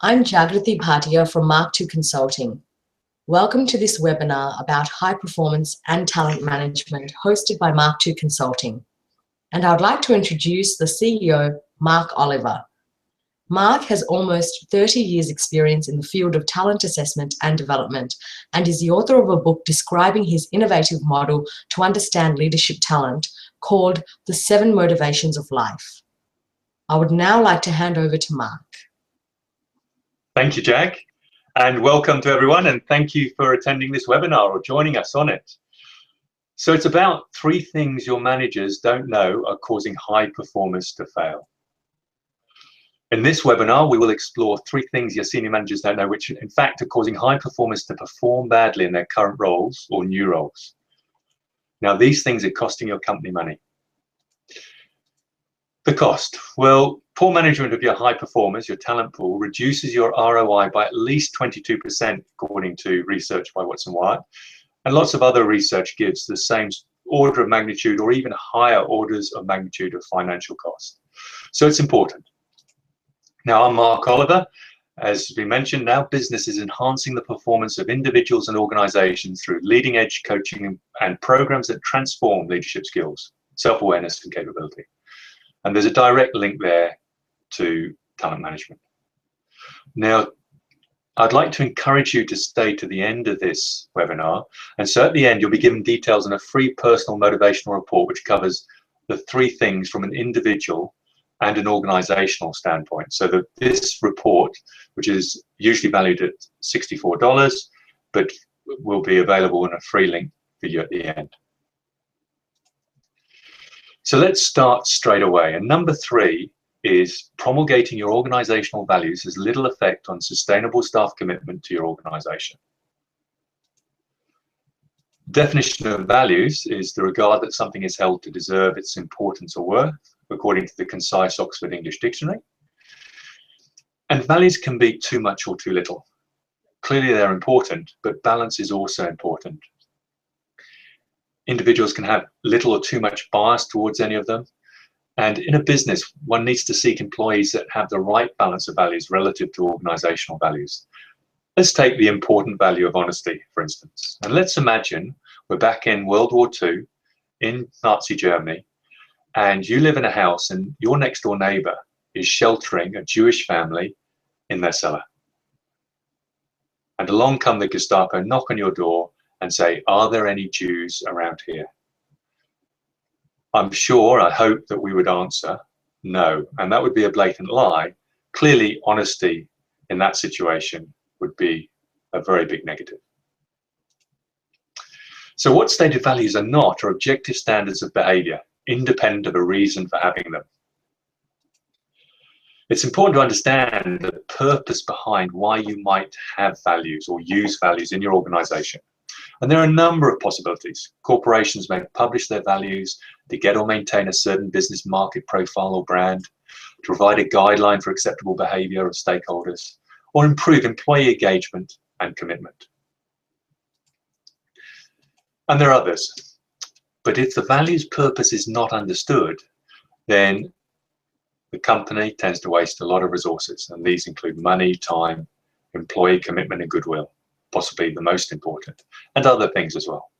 I'm Jagriti Bhatia from Mark II Consulting. Welcome to this webinar about high performance and talent management hosted by Mark II Consulting. And I would like to introduce the CEO, Mark Oliver. Mark has almost 30 years experience in the field of talent assessment and development and is the author of a book describing his innovative model to understand leadership talent called The 7 Motivations of Life. I would now like to hand over to Mark. Thank you, Jack, and welcome to everyone, and thank you for attending this webinar or joining us on it. So it's about 3 things your managers don't know are causing high performers to fail. In this webinar, we will explore 3 things your senior managers don't know, which in fact are causing high performers to perform badly in their current roles or new roles. Now, these things are costing your company money. The cost. Well, poor management of your high performers, your talent pool, reduces your ROI by at least 22%, according to research by Watson Wyatt. And lots of other research gives the same order of magnitude or even higher orders of magnitude of financial cost. So it's important. Now, I'm Mark Oliver. As we mentioned, our business is enhancing the performance of individuals and organizations through leading edge coaching and programs that transform leadership skills, self-awareness and capability. And there's a direct link there to talent management. Now, I'd like to encourage you to stay to the end of this webinar. And so at the end, you'll be given details on a free personal motivational report, which covers the 3 things from an individual and an organizational standpoint. So that this report, which is usually valued at $64, but will be available in a free link for you at the end. So let's start straight away. And number 3 is promulgating your organizational values has little effect on sustainable staff commitment to your organization. Definition of values is the regard that something is held to deserve its importance or worth, according to the concise Oxford English Dictionary. And values can be too much or too little. Clearly they're important, but balance is also important. Individuals can have little or too much bias towards any of them. And in a business, one needs to seek employees that have the right balance of values relative to organizational values. Let's take the important value of honesty, for instance. And let's imagine we're back in World War II in Nazi Germany, and you live in a house and your next door neighbor is sheltering a Jewish family in their cellar. And along come the Gestapo, knock on your door and say, are there any Jews around here? I'm sure, I hope that we would answer no, and that would be a blatant lie. Clearly, honesty in that situation would be a very big negative. So what stated values are not are objective standards of behavior, independent of a reason for having them. It's important to understand the purpose behind why you might have values or use values in your organization. And there are a number of possibilities. Corporations may publish their values to get or maintain a certain business market profile or brand, to provide a guideline for acceptable behavior of stakeholders, or improve employee engagement and commitment. And there are others. But if the value's purpose is not understood, then the company tends to waste a lot of resources. And these include money, time, employee commitment, and goodwill. Possibly the most important, and other things as well.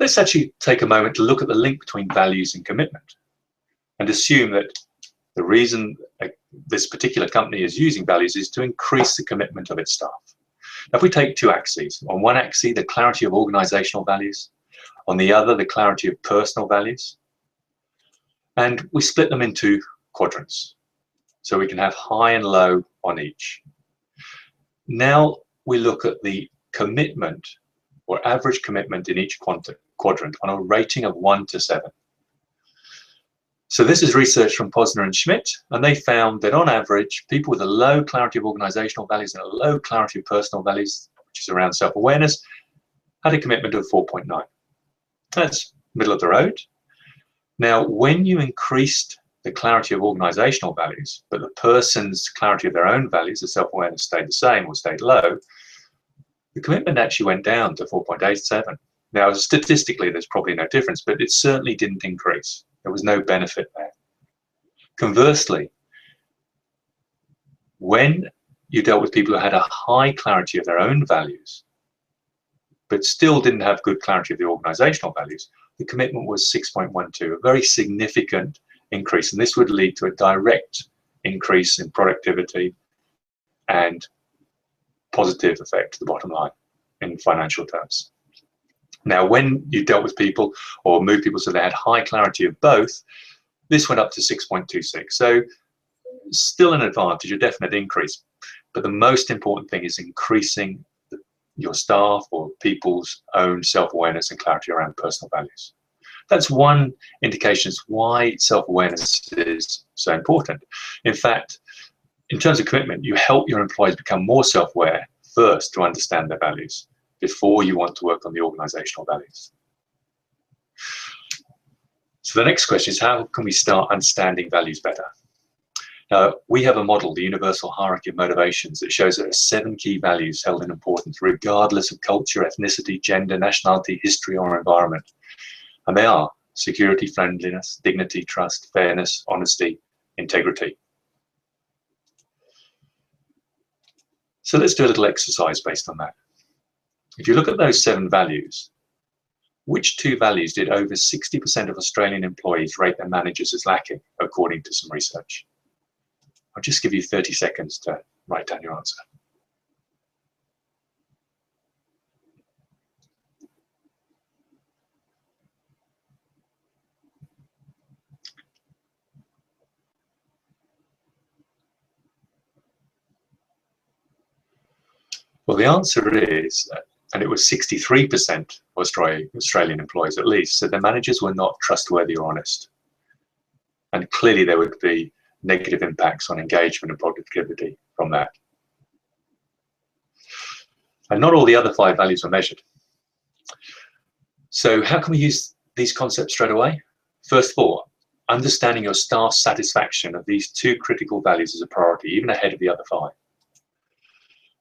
Let's actually take a moment to look at the link between values and commitment and assume that the reason this particular company is using values is to increase the commitment of its staff. Now, if we take 2 axes, on one axis, the clarity of organizational values, on the other, the clarity of personal values, and we split them into quadrants, so we can have high and low on each. Now we look at the commitment or average commitment in each quadrant on a rating of 1 to 7. So this is research from Posner and Schmidt, and they found that on average, people with a low clarity of organizational values and a low clarity of personal values, which is around self-awareness, had a commitment of 4.9. That's middle of the road. Now, when you increased the clarity of organizational values, but the person's clarity of their own values, the self-awareness, stayed the same or stayed low, the commitment actually went down to 4.87. Now, statistically, there's probably no difference, but it certainly didn't increase. There was no benefit there. Conversely, When you dealt with people who had a high clarity of their own values, but still didn't have good clarity of the organizational values, the commitment was 6.12, a very significant increase. And this would lead to a direct increase in productivity and positive effect to the bottom line in financial terms. Now, when you dealt with people or moved people so they had high clarity of both, this went up to 6.26. So still an advantage, a definite increase. But the most important thing is increasing your staff or people's own self-awareness and clarity around personal values. That's one indication as why self-awareness is so important. In fact, in terms of commitment, you help your employees become more self-aware first to understand their values before you want to work on the organizational values. So the next question is, how can we start understanding values better? Now, we have a model, the Universal Hierarchy of Motivations, that shows there are 7 key values held in importance, regardless of culture, ethnicity, gender, nationality, history, or environment. And they are security, friendliness, dignity, trust, fairness, honesty, integrity. So let's do a little exercise based on that. If you look at those 7 values, which 2 values did over 60% of Australian employees rate their managers as lacking, according to some research? I'll just give you 30 seconds to write down your answer. Well, the answer is, and it was 63% of Australian employees at least, said their managers were not trustworthy or honest. And clearly there would be negative impacts on engagement and productivity from that. And not all the other 5 values were measured. So how can we use these concepts straight away? First of all, understanding your staff's satisfaction of these 2 critical values is a priority, even ahead of the other 5.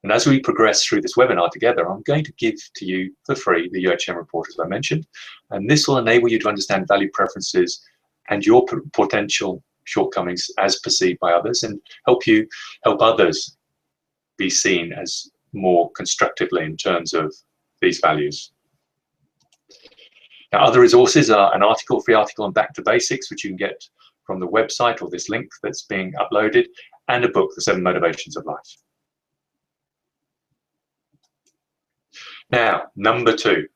And as we progress through this webinar together, I'm going to give to you for free the UHM report, as I mentioned, and this will enable you to understand value preferences and your potential shortcomings as perceived by others, and help others be seen as more constructively in terms of these values. Now, other resources are an article, free article on Back to Basics, which you can get from the website or this link that's being uploaded, and a book, The 7 Motivations of Life. Now, number 2,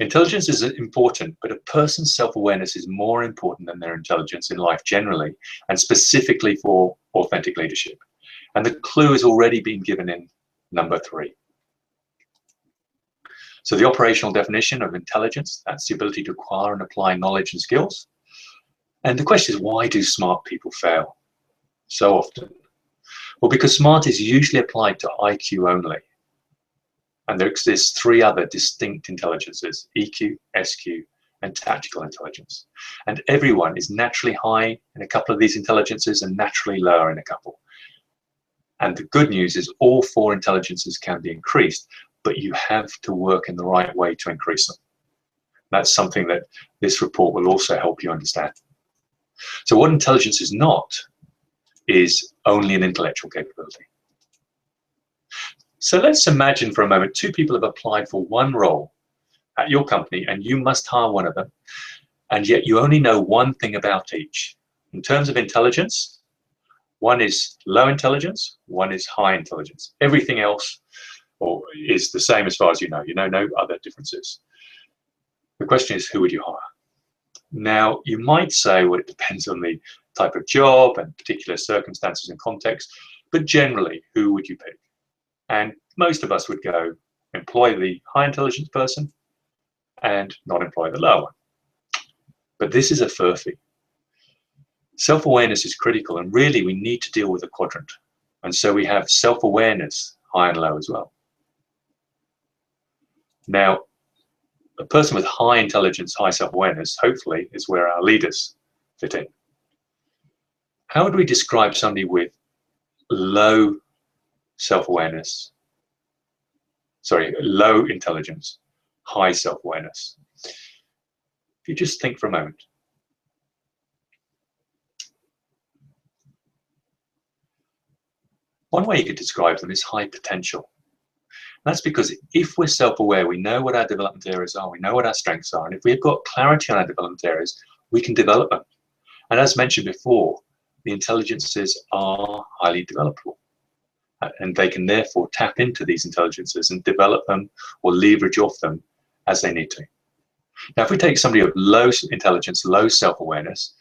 intelligence is important, but a person's self-awareness is more important than their intelligence in life generally, and specifically for authentic leadership. And the clue has already been given in number 3. So the operational definition of intelligence, that's the ability to acquire and apply knowledge and skills. And the question is, why do smart people fail so often? Well, because smart is usually applied to IQ only. And there exists 3 other distinct intelligences: EQ, SQ, and tactical intelligence. And everyone is naturally high in a couple of these intelligences and naturally lower in a couple. And the good news is all 4 intelligences can be increased, but you have to work in the right way to increase them. That's something that this report will also help you understand. So what intelligence is not is only an intellectual capability. So let's imagine for a moment 2 people have applied for one role at your company and you must hire one of them, and yet you only know one thing about each. In terms of intelligence, one is low intelligence, one is high intelligence. Everything else is the same as far as you know. You know no other differences. The question is, who would you hire? Now, you might say, well, it depends on the type of job and particular circumstances and context, but generally, who would you pick? And most of us would go employ the high intelligence person and not employ the low one. But this is a furphy. Self-awareness is critical, and really we need to deal with a quadrant. And so we have self-awareness, high and low as well. Now, a person with high intelligence, high self-awareness, hopefully, is where our leaders fit in. How would we describe somebody with low self-awareness, low intelligence, high self-awareness? If you just think for a moment. One way you could describe them is high potential. That's because if we're self-aware, we know what our development areas are, we know what our strengths are, and if we've got clarity on our development areas, we can develop them. And as mentioned before, the intelligences are highly developable, and they can therefore tap into these intelligences and develop them or leverage off them as they need to. Now, if we take somebody of low intelligence, low self-awareness,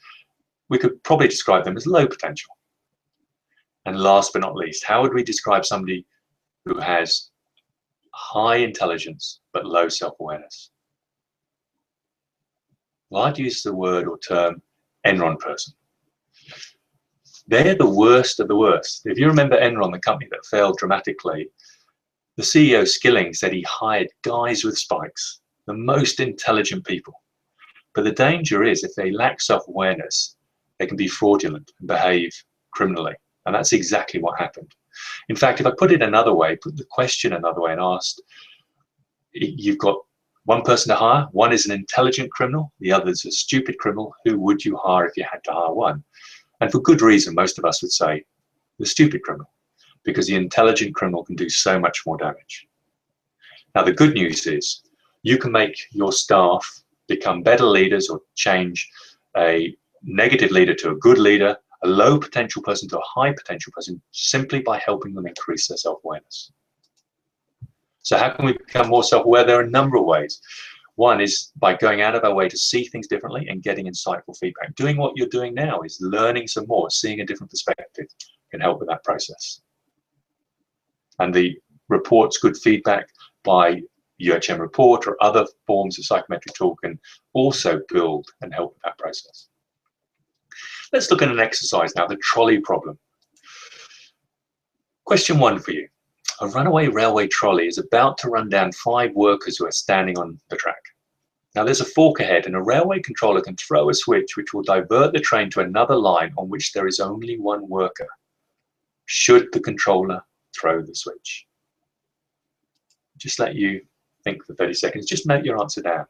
we could probably describe them as low potential. And last but not least, how would we describe somebody who has high intelligence but low self-awareness? Well, I'd use the word or term Enron person. They're the worst of the worst. If you remember Enron, the company that failed dramatically, the CEO Skilling said he hired guys with spikes, the most intelligent people. But the danger is if they lack self-awareness, they can be fraudulent and behave criminally. And that's exactly what happened. In fact, if I put it another way, put the question another way and asked, you've got one person to hire, one is an intelligent criminal, the other is a stupid criminal, who would you hire if you had to hire one? And for good reason, most of us would say the stupid criminal, because the intelligent criminal can do so much more damage. Now, the good news is you can make your staff become better leaders or change a negative leader to a good leader, a low potential person to a high potential person, simply by helping them increase their self-awareness. So how can we become more self-aware? There are a number of ways. One is by going out of our way to see things differently and getting insightful feedback. Doing what you're doing now is learning some more, seeing a different perspective can help with that process. And the reports, good feedback by UHM report or other forms of psychometric tool can also build and help with that process. Let's look at an exercise now, the trolley problem. Question 1 for you. A runaway railway trolley is about to run down 5 workers who are standing on the track. Now there's a fork ahead and a railway controller can throw a switch which will divert the train to another line on which there is only 1 worker. Should the controller throw the switch? Just let you think for 30 seconds. Just note your answer down.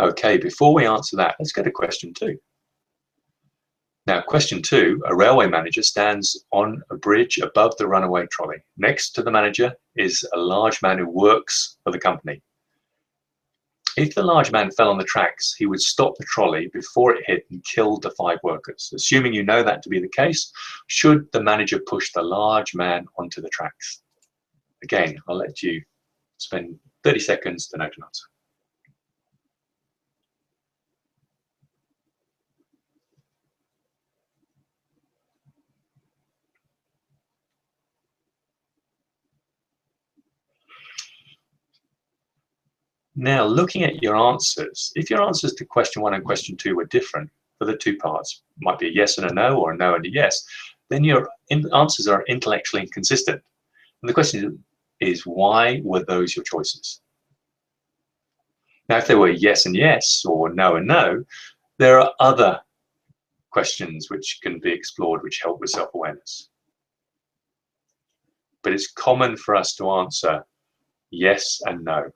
Okay, before we answer that, let's go to question 2. Now, question 2, a railway manager stands on a bridge above the runaway trolley. Next to the manager is a large man who works for the company. If the large man fell on the tracks, he would stop the trolley before it hit and killed the 5 workers. Assuming you know that to be the case, should the manager push the large man onto the tracks? Again, I'll let you spend 30 seconds to note an answer. Now, looking at your answers, if your answers to question 1 and question 2 were different for the 2 parts, might be a yes and a no or a no and a yes, then your answers are intellectually inconsistent. And the question is, why were those your choices? Now, if they were yes and yes or no and no, there are other questions which can be explored which help with self-awareness. But it's common for us to answer yes and no.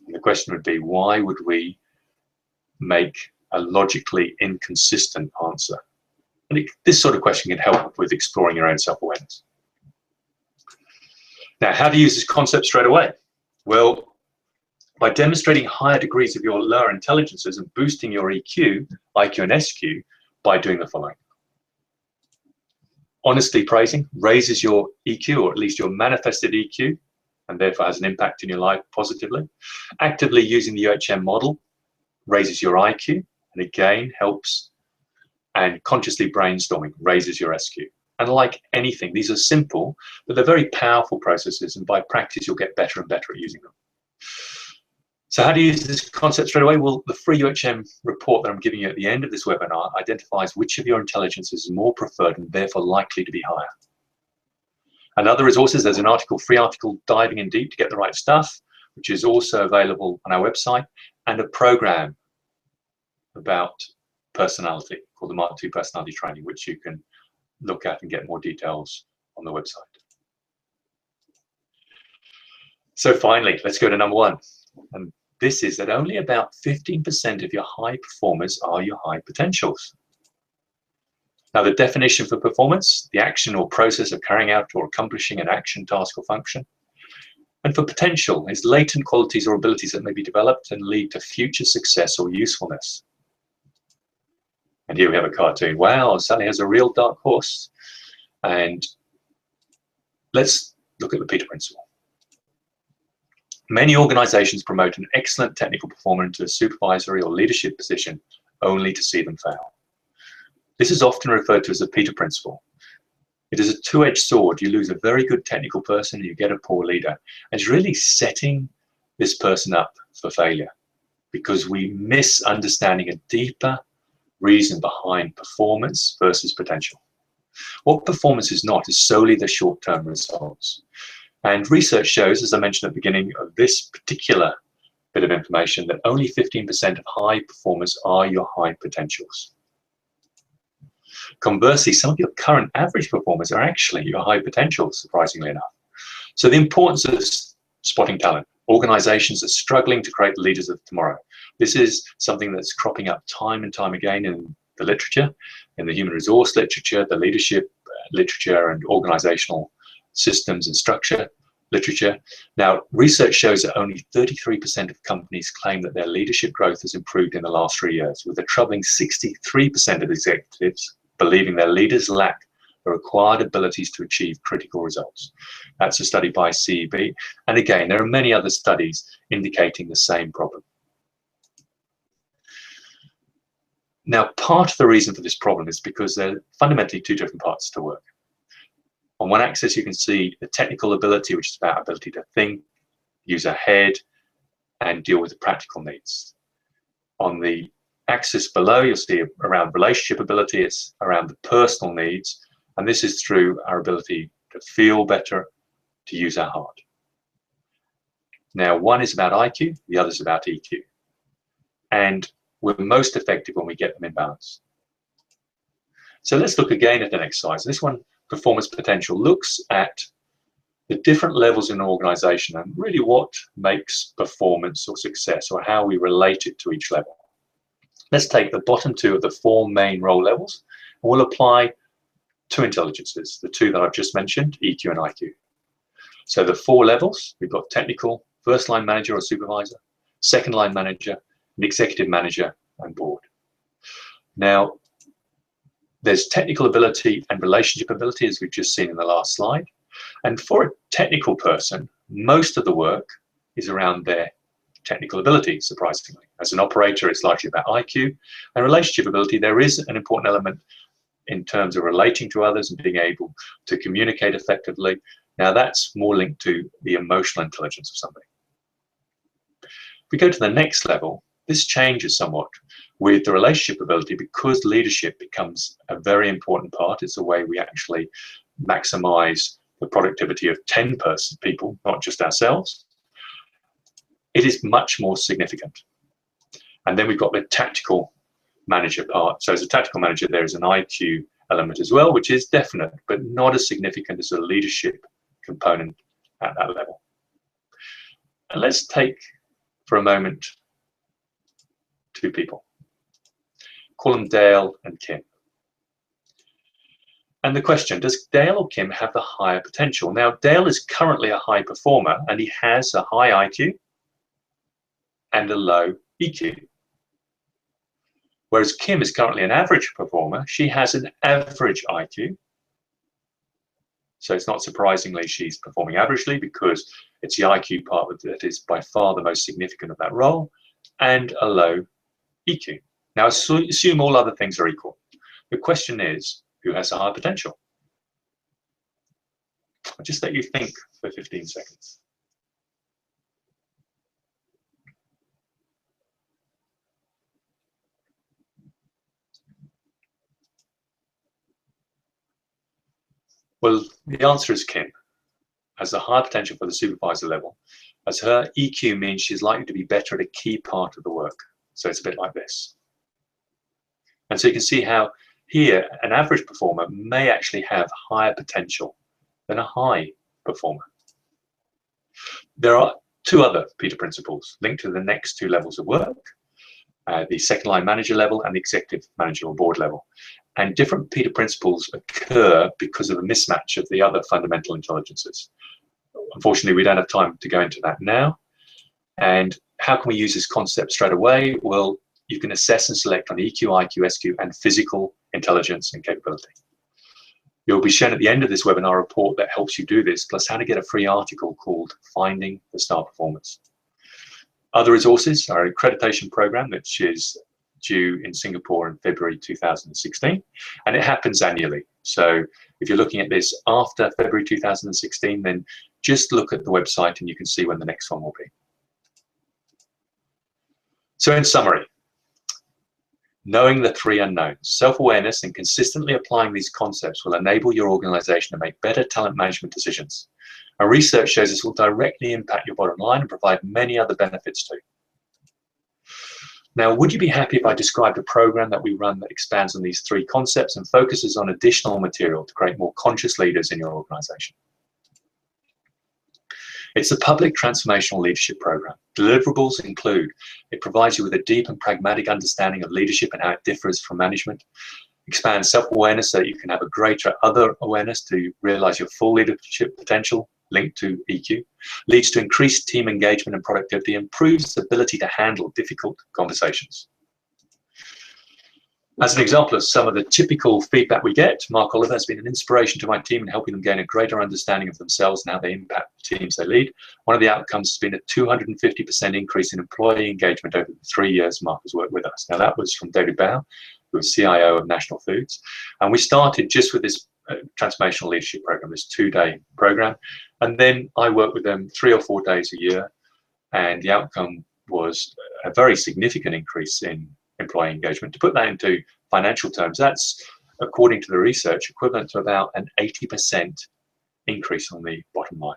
And the question would be, why would we make a logically inconsistent answer? And this sort of question can help with exploring your own self-awareness. Now, how to use this concept straight away? Well, by demonstrating higher degrees of your lower intelligences and boosting your EQ, IQ and SQ by doing the following. Honestly praising raises your EQ, or at least your manifested EQ, and therefore has an impact in your life positively. Actively using the UHM model raises your IQ, and again helps. And consciously brainstorming raises your SQ. And like anything, these are simple, but they're very powerful processes, and by practice you'll get better and better at using them. So how do you use this concept straight away? Well, the free UHM report that I'm giving you at the end of this webinar identifies which of your intelligences is more preferred and therefore likely to be higher. And other resources, there's an article, free article, Diving in Deep to Get the Right Stuff, which is also available on our website, and a program about personality called the Mark II Personality Training, which you can look at and get more details on the website. So finally, let's go to number one. And this is that only about 15% of your high performers are your high potentials. Now, the definition for performance, the action or process of carrying out or accomplishing an action, task, or function. And for potential is latent qualities or abilities that may be developed and lead to future success or usefulness. And here we have a cartoon. Wow, Sally has a real dark horse. And let's look at the Peter Principle. Many organizations promote an excellent technical performer into a supervisory or leadership position only to see them fail. This is often referred to as the Peter Principle. It is a two-edged sword. You lose a very good technical person and you get a poor leader. And it's really setting this person up for failure because we miss understanding a deeper reason behind performance versus potential. What performance is not is solely the short-term results. And research shows, as I mentioned at the beginning of this particular bit of information, that only 15% of high performers are your high potentials. Conversely, some of your current average performers are actually your high potentials, surprisingly enough. So the importance of spotting talent. Organizations are struggling to create leaders of tomorrow. This is something that's cropping up time and time again in the literature, in the human resource literature, the leadership literature, and organizational systems and structure literature. Now, research shows that only 33% of companies claim that their leadership growth has improved in the last 3 years, with a troubling 63% of executives believing their leaders lack the required abilities to achieve critical results. That's a study by CEB. And again, there are many other studies indicating the same problem. Now, part of the reason for this problem is because there are fundamentally two different parts to work. On one axis, you can see the technical ability, which is about ability to think, use a head, and deal with the practical needs. On the axis below, you'll see around relationship ability, it's around the personal needs, and this is through our ability to feel better, to use our heart. Now, one is about IQ, the other is about EQ. And we're most effective when we get them in balance. So let's look again at an exercise. This one, performance potential, looks at the different levels in an organization and really what makes performance or success or how we relate it to each level. Let's take the bottom two of the 4 main role levels and we'll apply 2 intelligences, the 2 that I've just mentioned, EQ and IQ. So the 4 levels, we've got technical, first line manager or supervisor, second line manager, an executive manager, and board. Now, there's technical ability and relationship ability, as we've just seen in the last slide. And for a technical person, most of the work is around their technical ability, surprisingly. As an operator, it's largely about IQ. And relationship ability, there is an important element in terms of relating to others and being able to communicate effectively. Now, that's more linked to the emotional intelligence of somebody. If we go to the next level, this changes somewhat with the relationship ability because leadership becomes a very important part. It's a way we actually maximize the productivity of 10 people, not just ourselves. It is much more significant. And then we've got the tactical manager part. So as a tactical manager, there is an IQ element as well, which is definite, but not as significant as a leadership component at that level. And let's take for a moment 2 people. Call them Dale and Kim. And the question, does Dale or Kim have the higher potential? Now, Dale is currently a high performer and he has a high IQ and a low EQ. Whereas Kim is currently an average performer, she has an average IQ. So it's not surprisingly she's performing averagely because it's the IQ part that is by far the most significant of that role, and a low EQ. Now, assume all other things are equal. The question is, who has a higher potential? I'll just let you think for 15 seconds. Well, the answer is Kim has a higher potential for the supervisor level, as her EQ means she's likely to be better at a key part of the work. So it's a bit like this. And so you can see how here an average performer may actually have higher potential than a high performer. There are two other Peter Principles linked to the next two levels of work, the second line manager level and the executive manager or board level. And different Peter Principles occur because of a mismatch of the other fundamental intelligences. Unfortunately, we don't have time to go into that now. And how can we use this concept straight away? Well, you can assess and select on EQ, IQ, SQ, and physical intelligence and capability. You'll be shown at the end of this webinar a report that helps you do this, plus how to get a free article called Finding the Star Performers. Other resources are an accreditation program, which is due in Singapore in February 2016, and it happens annually. So if you're looking at this after February 2016, then just look at the website and you can see when the next one will be. So in summary, knowing the three unknowns, self-awareness and consistently applying these concepts will enable your organization to make better talent management decisions. Our research shows this will directly impact your bottom line and provide many other benefits too. Now, would you be happy if I described a program that we run that expands on these three concepts and focuses on additional material to create more conscious leaders in your organization? It's a public transformational leadership program. Deliverables include, it provides you with a deep and pragmatic understanding of leadership and how it differs from management, expands self-awareness so that you can have a greater other awareness to realize your full leadership potential linked to EQ, leads to increased team engagement and productivity, improves the ability to handle difficult conversations. As an example of some of the typical feedback we get, Mark Oliver has been an inspiration to my team in helping them gain a greater understanding of themselves and how they impact the teams they lead. One of the outcomes has been a 250% increase in employee engagement over the 3 years Mark has worked with us. Now that was from David Bow, who was CIO of National Foods. And we started just with this transformational leadership program, this 2-day program. And then I worked with them 3 or 4 days a year. And the outcome was a very significant increase in employee engagement. To put that into financial terms, that's, according to the research, equivalent to about an 80% increase on the bottom line.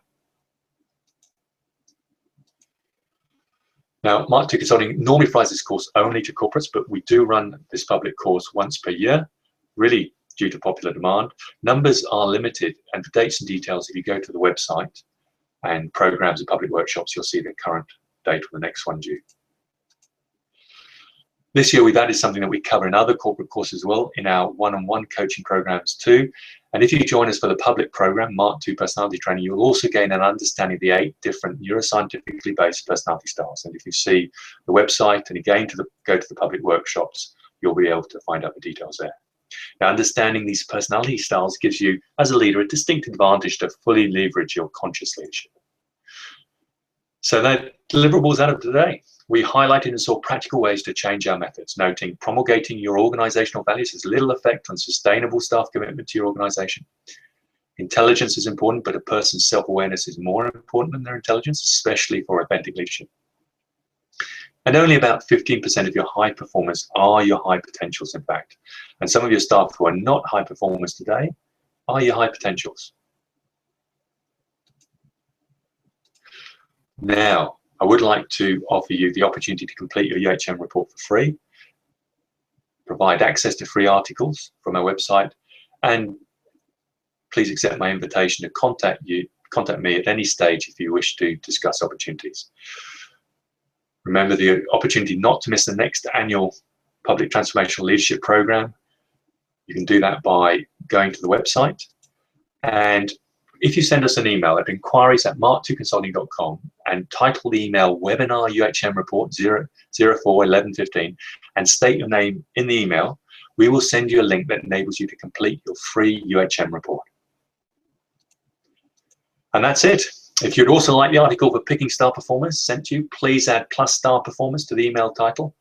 Now, Mark II Consulting normally provides this course only to corporates, but we do run this public course once per year, really due to popular demand. Numbers are limited, and for dates and details, if you go to the website and programs and public workshops, you'll see the current date for the next one due. This year, we've added something that we cover in other corporate courses as well, in our one-on-one coaching programs too. And if you join us for the public program, Mark II Personality Training, you'll also gain an understanding of the 8 different neuroscientifically based personality styles. And if you see the website and again go to the public workshops, you'll be able to find out the details there. Now, understanding these personality styles gives you, as a leader, a distinct advantage to fully leverage your conscious leadership. So that deliverables out of today. We highlighted and saw practical ways to change our methods, noting promulgating your organizational values has little effect on sustainable staff commitment to your organization. Intelligence is important, but a person's self-awareness is more important than their intelligence, especially for authentic leadership. And only about 15% of your high performers are your high potentials, in fact. And some of your staff who are not high performers today are your high potentials. Now, I would like to offer you the opportunity to complete your UHM report for free, provide access to free articles from our website, and please accept my invitation to contact me at any stage if you wish to discuss opportunities. Remember the opportunity not to miss the next annual Public Transformational Leadership Program. You can do that by going to the website. And if you send us an email at inquiries@mark2consulting.com and title the email Webinar UHM Report 04/11/15 and state your name in the email, we will send you a link that enables you to complete your free UHM report. And that's it. If you'd also like the article for Picking Star Performers sent to you, please add +star performers to the email title.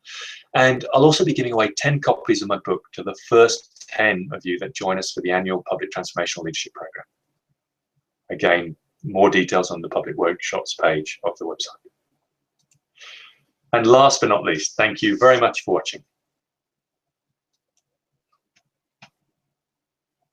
And I'll also be giving away 10 copies of my book to the first 10 of you that join us for the annual Public Transformational Leadership Program. Again, more details on the public workshops page of the website. And last but not least, thank you very much for watching.